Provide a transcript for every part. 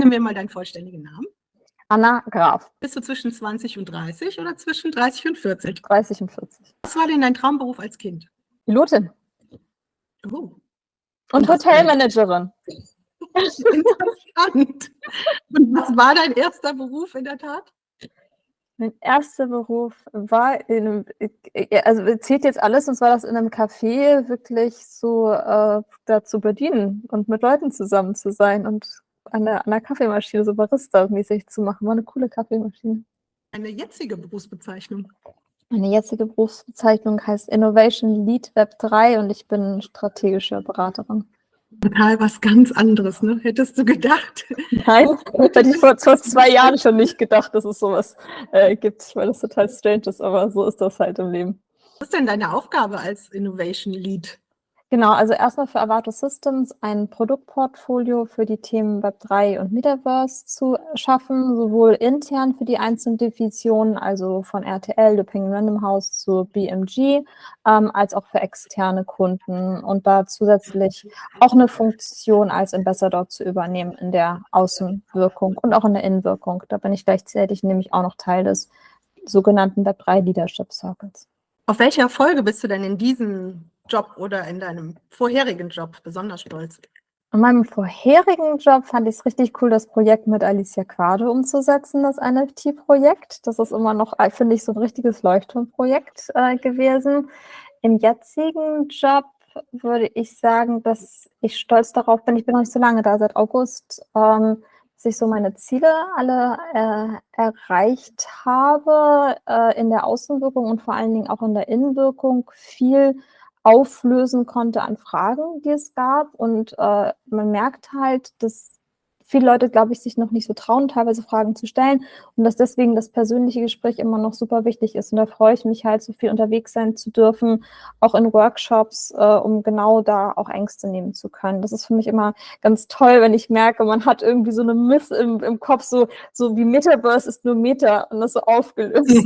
Nenne mir mal deinen vollständigen Namen. Anna Graf. Bist du zwischen 20 und 30 oder zwischen 30 und 40? 30 und 40. Was war denn dein Traumberuf als Kind? Pilotin. Oh. Und Hotelmanagerin. Interessant. Und was war dein erster Beruf in der Tat? Mein erster Beruf war in einem, also zählt jetzt alles, und zwar das in einem Café wirklich so da zu bedienen und mit Leuten zusammen zu sein und an der Kaffeemaschine so Barista-mäßig zu machen. War eine coole Kaffeemaschine. Eine jetzige Berufsbezeichnung? Meine jetzige Berufsbezeichnung heißt Innovation Lead Web 3 und ich bin strategische Beraterin. Total was ganz anderes, ne? Hättest du gedacht? Nein, hätte ich vor 2 Jahren schon nicht gedacht, dass es sowas gibt, weil das total strange ist, aber so ist das halt im Leben. Was ist denn deine Aufgabe als Innovation Lead? Genau, also erstmal für Avato Systems ein Produktportfolio für die Themen Web3 und Metaverse zu schaffen, sowohl intern für die einzelnen Divisionen, also von RTL, The Penguin Random House zu BMG, als auch für externe Kunden und da zusätzlich auch eine Funktion als Ambassador zu übernehmen in der Außenwirkung und auch in der Innenwirkung. Da bin ich gleichzeitig nämlich auch noch Teil des sogenannten Web3 Leadership Circles. Auf welche Erfolge bist du denn in diesem Job oder in deinem vorherigen Job besonders stolz? In meinem vorherigen Job fand ich es richtig cool, das Projekt mit Alicia Quade umzusetzen, das NFT-Projekt. Das ist immer noch, finde ich, so ein richtiges Leuchtturmprojekt gewesen. Im jetzigen Job würde ich sagen, dass ich stolz darauf bin, ich bin noch nicht so lange da, seit August, dass ich so meine Ziele alle erreicht habe in der Außenwirkung und vor allen Dingen auch in der Innenwirkung viel auflösen konnte an Fragen, die es gab. Und man merkt halt, dass viele Leute, glaube ich, sich noch nicht so trauen, teilweise Fragen zu stellen und dass deswegen das persönliche Gespräch immer noch super wichtig ist. Und da freue ich mich halt, so viel unterwegs sein zu dürfen, auch in Workshops, um genau da auch Ängste nehmen zu können. Das ist für mich immer ganz toll, wenn ich merke, man hat irgendwie so eine Myth im Kopf, so wie Metaverse ist nur Meta und das so aufgelöst. Das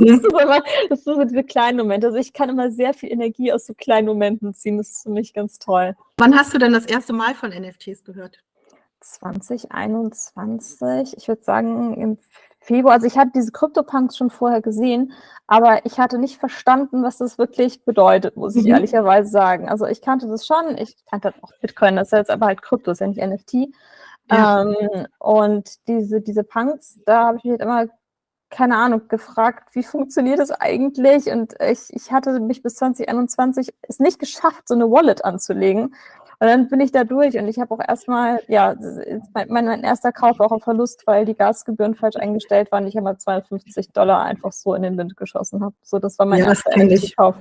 sind so diese kleinen Momente. Also ich kann immer sehr viel Energie aus so kleinen Momenten ziehen. Das ist für mich ganz toll. Wann hast du denn das erste Mal von NFTs gehört? 2021, ich würde sagen im Februar. Also ich hatte diese CryptoPunks schon vorher gesehen, aber ich hatte nicht verstanden, was das wirklich bedeutet, muss ich ehrlicherweise sagen. Also ich kannte das schon, ich kannte auch Bitcoin, das ist jetzt aber halt Krypto, ist ja nicht NFT. Ja. Und diese Punks, da habe ich mich halt immer, keine Ahnung, gefragt, wie funktioniert das eigentlich? Und ich hatte mich bis 2021 es nicht geschafft, so eine Wallet anzulegen. Und dann bin ich da durch und ich habe auch erstmal, ja, mein erster Kauf war auch ein Verlust, weil die Gasgebühren falsch eingestellt waren. Ich habe mal $250 einfach so in den Wind geschossen habe. So, das war mein erster NFT-Kauf.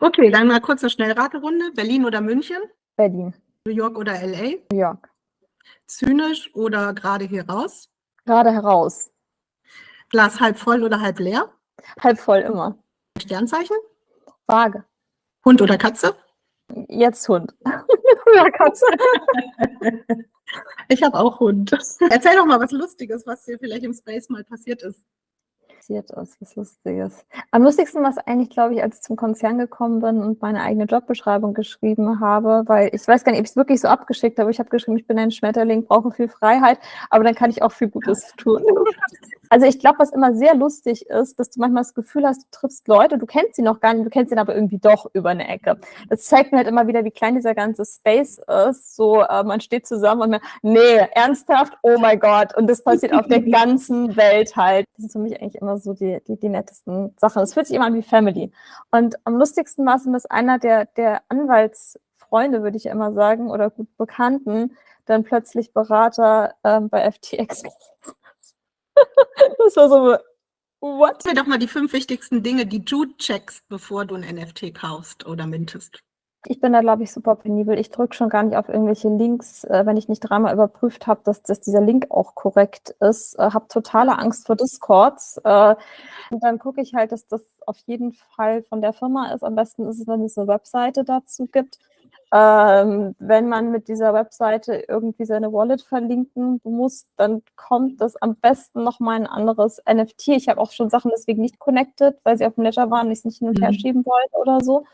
Okay, dann mal kurz eine Schnellraterunde. Berlin oder München? Berlin. New York oder LA? New York. Zynisch oder gerade hier raus? Gerade heraus. Glas halb voll oder halb leer? Halb voll immer. Sternzeichen? Waage. Hund oder Katze? Jetzt Hund. Früher Katze. Ich habe auch Hund. Erzähl doch mal was Lustiges, was dir vielleicht im Space mal passiert ist. Was Lustiges. Am lustigsten war es eigentlich, glaube ich, als ich zum Konzern gekommen bin und meine eigene Jobbeschreibung geschrieben habe, weil ich weiß gar nicht, ob ich es wirklich so abgeschickt habe. Ich habe geschrieben, ich bin ein Schmetterling, brauche viel Freiheit, aber dann kann ich auch viel Gutes tun. Also ich glaube, was immer sehr lustig ist, dass du manchmal das Gefühl hast, du triffst Leute, du kennst sie noch gar nicht, du kennst ihn aber irgendwie doch über eine Ecke. Das zeigt mir halt immer wieder, wie klein dieser ganze Space ist. So, man steht zusammen und man, nee, ernsthaft, oh mein Gott. Und das passiert auf der ganzen Welt halt. Das ist für mich eigentlich immer so die nettesten Sachen. Es fühlt sich immer an wie Family. Und am lustigsten war es, dass einer der Anwaltsfreunde, würde ich immer sagen, oder gut Bekannten, dann plötzlich Berater bei FTX. Das war so, what? Sag mir doch mal die 5 wichtigsten Dinge, die du checkst, bevor du ein NFT kaufst oder mintest. Ich bin da, glaube ich, super penibel. Ich drücke schon gar nicht auf irgendwelche Links, wenn ich nicht dreimal überprüft habe, dass dieser Link auch korrekt ist. Habe totale Angst vor Discords. Und dann gucke ich halt, dass das auf jeden Fall von der Firma ist. Am besten ist es, wenn es eine Webseite dazu gibt. Wenn man mit dieser Webseite irgendwie seine Wallet verlinken muss, dann kommt das am besten nochmal ein anderes NFT. Ich habe auch schon Sachen deswegen nicht connected, weil sie auf dem Ledger waren und ich es nicht hin und her schieben wollte oder so.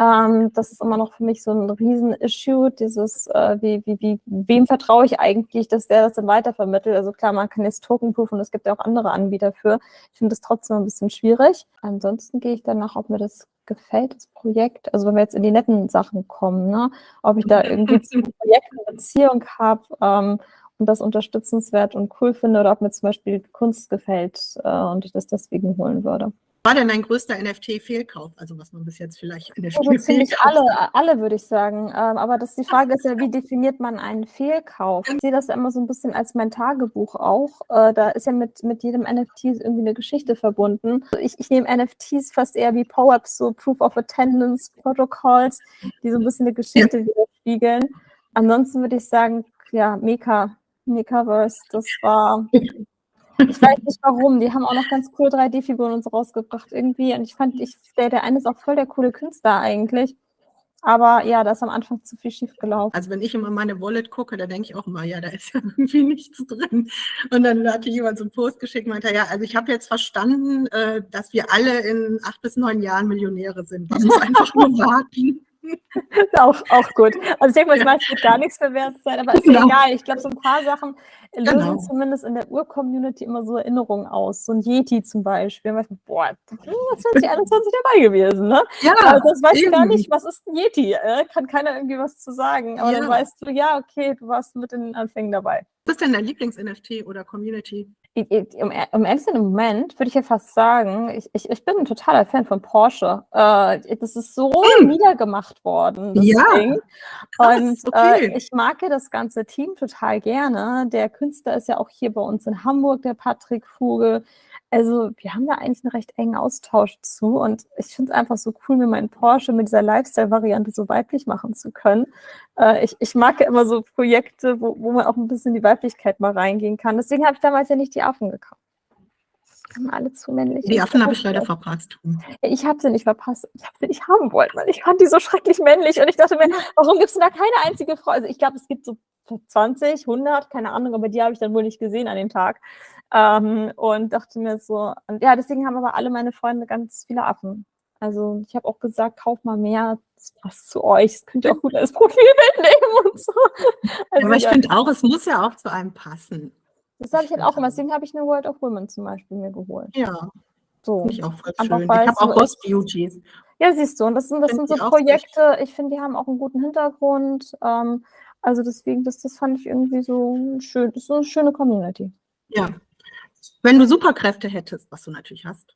Das ist immer noch für mich so ein Riesen-Issue, dieses, wem vertraue ich eigentlich, dass der das dann weitervermittelt? Also klar, man kann jetzt Token-Proof und es gibt ja auch andere Anbieter für. Ich finde das trotzdem ein bisschen schwierig. Ansonsten gehe ich danach, ob mir das gefällt, das Projekt. Also wenn wir jetzt in die netten Sachen kommen, ne? Ob ich da irgendwie zu einem Projekt eine Beziehung habe, und das unterstützenswert und cool finde oder ob mir zum Beispiel Kunst gefällt und ich das deswegen holen würde. Was war denn dein größter NFT-Fehlkauf? Also was man bis jetzt vielleicht in der Also ziemlich alle würde ich sagen. Aber die Frage ist ja, wie definiert man einen Fehlkauf? Ich sehe das ja immer so ein bisschen als mein Tagebuch auch. Da ist ja mit jedem NFT irgendwie eine Geschichte verbunden. Ich nehme NFTs fast eher wie Power-Ups, so Proof of Attendance Protocols, die so ein bisschen eine Geschichte widerspiegeln. Ansonsten würde ich sagen, ja, Mekaverse, das war... Ich weiß nicht warum, die haben auch noch ganz coole 3D-Figuren und so rausgebracht irgendwie und ich fand, der eine ist auch voll der coole Künstler eigentlich, aber ja, da ist am Anfang zu viel schief gelaufen. Also wenn ich immer meine Wallet gucke, da denke ich auch immer, ja, da ist ja irgendwie nichts drin. Und dann hatte jemand so einen Post geschickt und meinte, ja, also ich habe jetzt verstanden, dass wir alle in 8 bis 9 Jahren Millionäre sind. Man muss einfach nur warten. Auch gut. Also ich denke mal, es wird gar nichts mehr wert sein, aber ist ja egal. Ich glaube, so ein paar Sachen lösen zumindest in der Ur-Community immer so Erinnerungen aus. So ein Yeti zum Beispiel. Boah, 2021 dabei gewesen, ne? Ja, also das weißt du gar nicht, was ist ein Yeti? Kann keiner irgendwie was zu sagen. Aber dann weißt du, ja, okay, du warst mit den Anfängen dabei. Was ist denn dein Lieblings-NFT oder Community? Im Moment würde ich ja fast sagen, ich bin ein totaler Fan von Porsche. Das ist so niedergemacht worden, das Ding. Und ich mag ja das ganze Team total gerne. Der Künstler ist ja auch hier bei uns in Hamburg, der Patrick Vogel. Also wir haben da eigentlich einen recht engen Austausch zu und ich finde es einfach so cool, mir meinen Porsche mit dieser Lifestyle-Variante so weiblich machen zu können. Ich mag ja immer so Projekte, wo man auch ein bisschen in die Weiblichkeit mal reingehen kann. Deswegen habe ich damals ja nicht die Affen gekauft. Die haben alle zu männlich. Die Affen habe ich leider verpasst. Ich habe sie nicht verpasst. Ich habe sie nicht haben wollen, weil ich fand die so schrecklich männlich und ich dachte mir, warum gibt es da keine einzige Frau? Also ich glaube, es gibt so 20, 100, keine Ahnung, aber die habe ich dann wohl nicht gesehen an dem Tag. Und dachte mir so, und ja, deswegen haben aber alle meine Freunde ganz viele Affen. Also ich habe auch gesagt, kauf mal mehr, das passt zu euch, das könnt ihr auch gut als Profilbild nehmen und so. Also, aber ich finde auch, es muss ja auch zu einem passen. Das habe ich halt auch immer, deswegen habe ich eine World of Women zum Beispiel mir geholt. Ja, so. Finde ich auch voll schön. Ich habe auch Ghost Beauties. Ja, siehst du, und das sind so Projekte, ich finde, die haben auch einen guten Hintergrund. Also deswegen, das fand ich irgendwie so schön, das ist so eine schöne Community. Ja. Wenn du Superkräfte hättest, was du natürlich hast,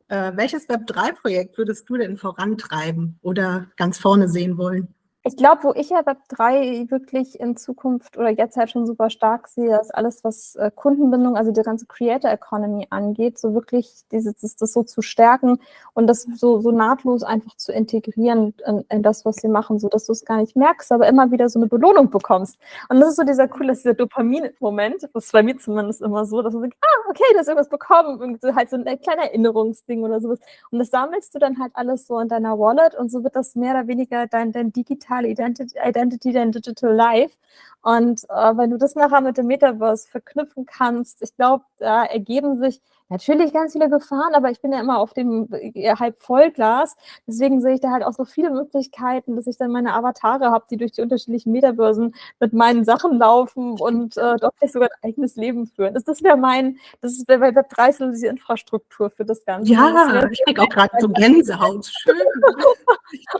welches Web3-Projekt würdest du denn vorantreiben oder ganz vorne sehen wollen? Ich glaube, wo ich ja Web3 wirklich in Zukunft oder jetzt halt schon super stark sehe, ist alles, was Kundenbindung, also die ganze Creator Economy angeht, so wirklich das so zu stärken und das so nahtlos einfach zu integrieren in das, was sie machen, so dass du es gar nicht merkst, aber immer wieder so eine Belohnung bekommst. Und das ist so dieser Dopamin-Moment, das ist bei mir zumindest immer so, dass man sagt, okay, du hast irgendwas bekommen und so halt so ein kleiner Erinnerungsding oder sowas. Und das sammelst du dann halt alles so in deiner Wallet und so wird das mehr oder weniger dein digitale Identity, dein Digital Life. Und wenn du das nachher mit dem Metaverse verknüpfen kannst, ich glaube, da ergeben sich natürlich ganz viele Gefahren, aber ich bin ja immer auf dem halb Vollglas. Deswegen sehe ich da halt auch so viele Möglichkeiten, dass ich dann meine Avatare habe, die durch die unterschiedlichen Metabörsen mit meinen Sachen laufen und dort vielleicht sogar ein eigenes Leben führen. Das ist bei Web3 so diese Infrastruktur für das Ganze. Ja, ich kriege auch gerade so Gänsehaut. Schön.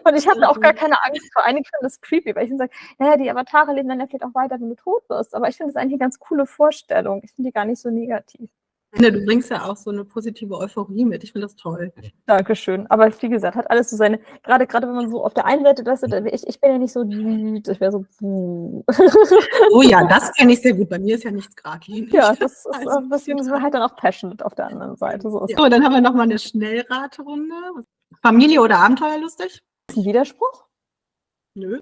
Und ich habe da auch gar keine Angst vor. Einige finden das creepy, weil ich dann sage, ja, die Avatare leben dann ja vielleicht auch weiter, wenn du tot wirst. Aber ich finde das eigentlich eine ganz coole Vorstellung. Ich finde die gar nicht so negativ. Du bringst ja auch so eine positive Euphorie mit. Ich finde das toll. Dankeschön. Aber wie gesagt, hat alles so seine, gerade wenn man so auf der einen Seite, ich bin ja nicht so, ich wäre so. Oh ja, das kenne ich sehr gut. Bei mir ist ja nichts geradlinig. Ja, das ist deswegen sind wir halt dann auch passionate auf der anderen Seite. So, so, dann haben wir nochmal eine Schnellraterunde. Familie oder abenteuerlustig? Ist ein Widerspruch? Nö.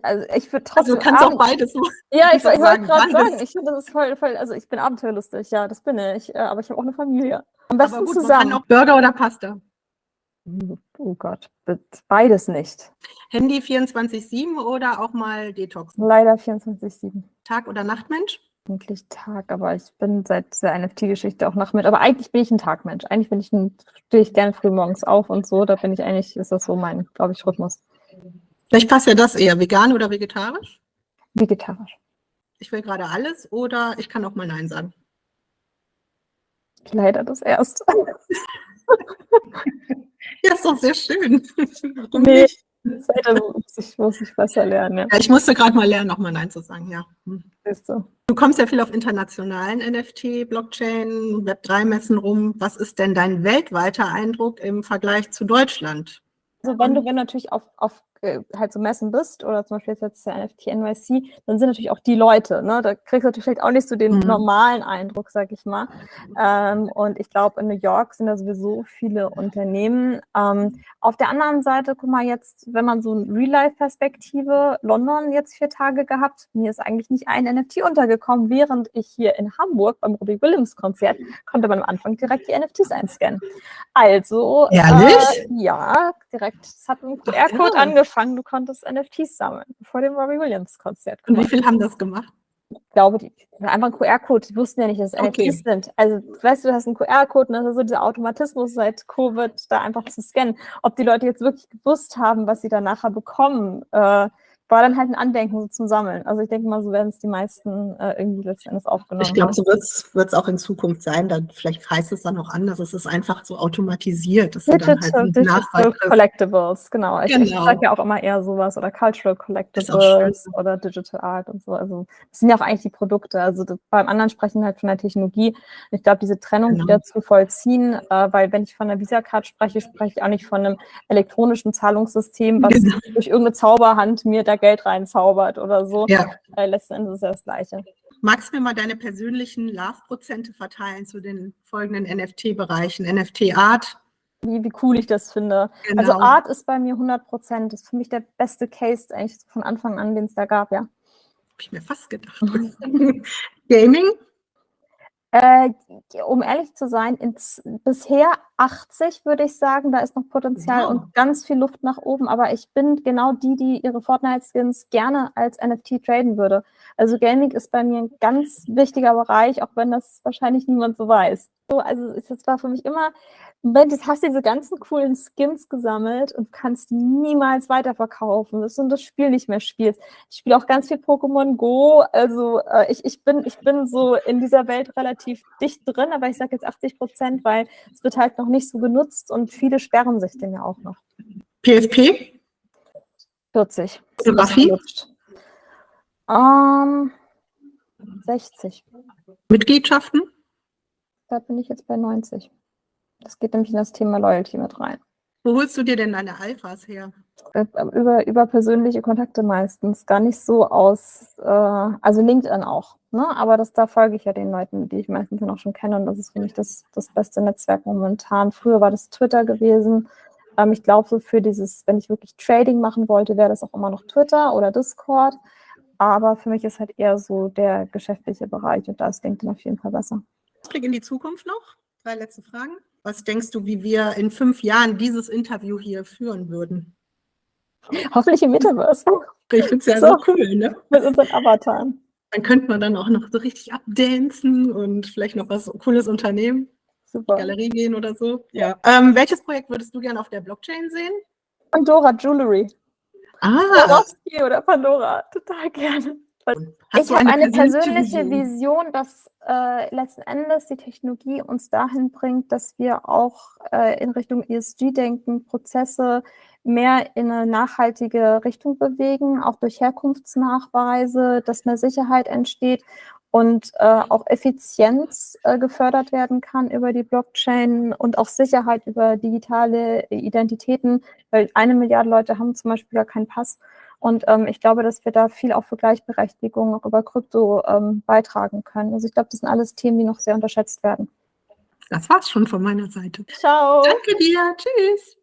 Also ich würde trotzdem. Also du kannst auch beides machen. Ja, ich wollte gerade sagen, ich finde das ist voll, also ich bin abenteuerlustig, ja, das bin ich, aber ich habe auch eine Familie. Am besten aber gut, zusammen. Man kann auch Burger oder Pasta? Oh Gott, beides nicht. Handy 24/7 oder auch mal Detox? Leider 24/7. Tag- oder Nachtmensch? eigentlich Tag, aber ich bin seit der NFT-Geschichte auch nach mit. Aber eigentlich bin ich ein Tagmensch. Eigentlich stehe ich gerne früh morgens auf und so. Da bin ich eigentlich, ist das so mein, glaube ich, Rhythmus. Vielleicht passt ja das eher, vegan oder vegetarisch? Vegetarisch. Ich will gerade alles oder ich kann auch mal Nein sagen. Leider das Erste. Ja, ist doch sehr schön. Warum Nee, nicht? muss ich besser lernen. Ja. Ja, ich musste gerade mal lernen, nochmal Nein zu sagen, ja. Siehst du. Du kommst ja viel auf internationalen NFT, Blockchain, Web3-Messen rum. Was ist denn dein weltweiter Eindruck im Vergleich zu Deutschland? Also wenn du natürlich auf halt so Messen bist oder zum Beispiel jetzt der NFT NYC, dann sind natürlich auch die Leute, ne? Da kriegst du natürlich vielleicht auch nicht so den normalen Eindruck, sag ich mal. Und ich glaube, in New York sind da sowieso viele Unternehmen. Auf der anderen Seite, guck mal jetzt, wenn man so eine Real-Life-Perspektive, London jetzt 4 Tage gehabt, mir ist eigentlich nicht ein NFT untergekommen, während ich hier in Hamburg beim Robbie Williams-Konzert konnte man am Anfang direkt die NFTs einscannen. Also, ja, direkt, es hat mit einem QR-Code angefangen, du konntest NFTs sammeln vor dem Robbie Williams-Konzert. Und wie viele haben das gemacht? Ich glaube, einfach ein QR-Code, die wussten ja nicht, dass es NFTs sind. Also, weißt du, hast einen QR-Code, und das ist so dieser Automatismus seit Covid, da einfach zu scannen. Ob die Leute jetzt wirklich gewusst haben, was sie dann nachher bekommen, war dann halt ein Andenken so zum Sammeln. Also ich denke mal, so werden es die meisten irgendwie letzten Endes aufgenommen. Ich glaube, so wird es auch in Zukunft sein. Vielleicht heißt es dann auch anders. Es ist einfach so automatisiert. Dass Digital halt Collectibles, genau. Ich sage ja auch immer eher sowas oder Cultural Collectibles oder Digital Art und so. Also das sind ja auch eigentlich die Produkte. Also beim anderen sprechen halt von der Technologie. Ich glaube, diese Trennung wieder zu vollziehen, weil wenn ich von einer Visa-Card spreche, spreche ich auch nicht von einem elektronischen Zahlungssystem, was durch irgendeine Zauberhand mir da Geld reinzaubert oder so. Ja. Letzten Endes ist ja das Gleiche. Magst du mir mal deine persönlichen Love-Prozente verteilen zu den folgenden NFT-Bereichen? NFT-Art? Wie cool ich das finde. Genau. Also Art ist bei mir 100%. Das ist für mich der beste Case eigentlich von Anfang an, den es da gab, ja. Habe ich mir fast gedacht. Gaming? Um ehrlich zu sein, bisher 80, würde ich sagen. Da ist noch Potenzial und ganz viel Luft nach oben. Aber ich bin genau die ihre Fortnite-Skins gerne als NFT traden würde. Also Gaming ist bei mir ein ganz wichtiger Bereich, auch wenn das wahrscheinlich niemand so weiß. Also es war für mich immer, wenn du hast diese ganzen coolen Skins gesammelt und kannst die niemals weiterverkaufen, dass du das Spiel nicht mehr spielst. Ich spiele auch ganz viel Pokémon Go, also ich bin so in dieser Welt relativ dicht drin, aber ich sage jetzt 80%, weil es wird halt noch nicht so genutzt und viele sperren sich dem ja auch noch. PFP? 40. Fotografie? 60. Mitgliedschaften? Da bin ich jetzt bei 90. Das geht nämlich in das Thema Loyalty mit rein. Wo holst du dir denn deine Alphas her? Über persönliche Kontakte meistens. Gar nicht so aus, also LinkedIn auch. Ne? Aber da folge ich ja den Leuten, die ich meistens dann auch schon kenne. Und das ist für mich das beste Netzwerk momentan. Früher war das Twitter gewesen. Ich glaube, so für dieses, wenn ich wirklich Trading machen wollte, wäre das auch immer noch Twitter oder Discord. Aber für mich ist halt eher so der geschäftliche Bereich und da ist LinkedIn auf jeden Fall besser. Blick in die Zukunft noch. 3 letzte Fragen. Was denkst du, wie wir in 5 Jahren dieses Interview hier führen würden? Hoffentlich im Metaverse. Ich finde es ja so cool, ne? Mit unseren Avataren. Dann könnte man dann auch noch so richtig abdancen und vielleicht noch was Cooles unternehmen. Super. Galerie gehen oder so. Ja. Welches Projekt würdest du gerne auf der Blockchain sehen? Pandora Jewelry. Swarovski oder Pandora. Total gerne. Ich habe eine persönliche Vision, dass letzten Endes die Technologie uns dahin bringt, dass wir auch in Richtung ESG denken, Prozesse mehr in eine nachhaltige Richtung bewegen, auch durch Herkunftsnachweise, dass mehr Sicherheit entsteht und auch Effizienz gefördert werden kann über die Blockchain und auch Sicherheit über digitale Identitäten, weil 1 Milliarde Leute haben zum Beispiel gar keinen Pass. Und ich glaube, dass wir da viel auch für Gleichberechtigung auch über Krypto beitragen können. Also ich glaube, das sind alles Themen, die noch sehr unterschätzt werden. Das war's schon von meiner Seite. Ciao. Danke dir. Tschüss.